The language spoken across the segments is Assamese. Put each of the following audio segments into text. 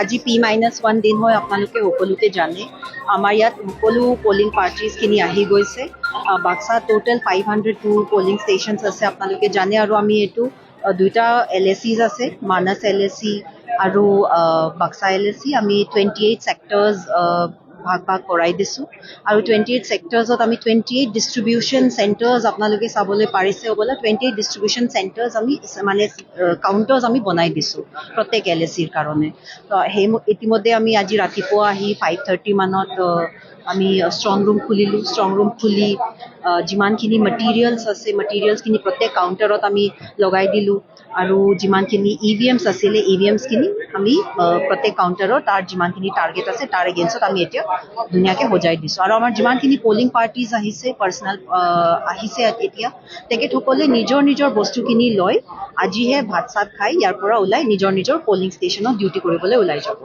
আজি P-1 দিন হয়, আপোনালোকে সকলোকে জানে। আমাৰ ইয়াত সকলো পলিং পাৰ্টিজখিনি আহি গৈছে। বাক্সা টোটেল 502 পলিং ষ্টেচনছ আছে, আপোনালোকে জানে। আৰু আমি এইটো দুইটা LACs আছে, মানস LAC আৰু বাক্সা LAC। আমি 28 ছেক্টৰ্ছ ভাগ কৰাই দিছোঁ। আৰু 28 ছেক্টৰ্ছত আমি 28 ডিষ্ট্ৰিবিউশ্যন চেণ্টাৰ্ছ আপোনালোকে চাবলৈ পাৰিছে হ'বলা। 28 ডিষ্ট্ৰিবিউশ্যন চেণ্টাৰ্ছ আমি মানে কাউণ্টাৰ্ছ আমি বনাই দিছোঁ প্ৰত্যেক LACৰ কাৰণে। সেই ইতিমধ্যে আমি আজি ৰাতিপুৱা আহি 5:30 মানত আমি ষ্ট্ৰং ৰুম খুলিলোঁ। ষ্ট্ৰং ৰুম খুলি যিমানখিনি মেটেৰিয়েলছ আছে, মেটেৰিয়েলছখিনি প্ৰত্যেক কাউণ্টাৰত আমি লগাই দিলোঁ। আৰু যিমানখিনি EVMছ আছিলে, EVMছখিনি আমি প্ৰত্যেক কাউণ্টাৰত তাৰ যিমানখিনি টাৰ্গেট আছে তাৰ এগেইনষ্টত আমি এতিয়া ধুনীয়াকৈ সজাই দিছোঁ। আৰু আমাৰ যিমানখিনি পলিং পাৰ্টিজ আহিছে, পাৰ্চনেল আহিছে এতিয়া, তেখেতসকলে নিজৰ নিজৰ বস্তুখিনি লৈ আজিহে ভাত চাত খাই ইয়াৰ পৰা ওলাই নিজৰ নিজৰ পলিং ষ্টেচনত ডিউটি কৰিবলৈ ওলাই যাব।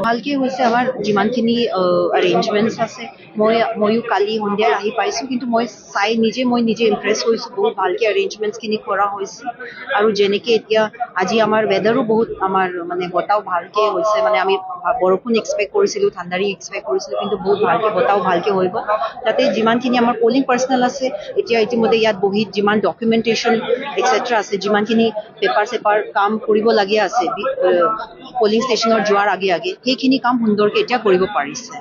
ভালকৈ হৈছে আমাৰ যিমানখিনি এৰেঞ্জমেণ্টছ আছে। ময়ো কালি সন্ধিয়া আহি পাইছোঁ, কিন্তু মই নিজে ইমপ্ৰেছ হৈছোঁ। বহুত ভালকৈ এৰেঞ্জমেণ্টছখিনি কৰা হৈছে। আৰু যেনেকৈ এতিয়া আজি আমাৰ ৱেডাৰো বহুত আমাৰ মানে বতাহও ভালকৈ হৈছে। মানে আমি বৰষুণ এক্সপেক্ট কৰিছিলোঁ, ঠাণ্ডাৰী এক্সপেক্ট কৰিছিলোঁ, কিন্তু বহুত ভালকৈ বতাহও ভালকৈ হৈ গ'ল। তাতে যিমানখিনি আমাৰ পলিং পাৰ্চনেল আছে, এতিয়া ইতিমধ্যে ইয়াত বহি যিমান ডকুমেণ্টেশ্যন এক্সেট্ৰা আছে, যিমানখিনি পেপাৰ কাম কৰিবলগীয়া আছে পলিং ষ্টেচনত যোৱাৰ আগে আগে, সেইখিনি কাম সুন্দৰকৈ এতিয়া কৰিব পাৰিছে।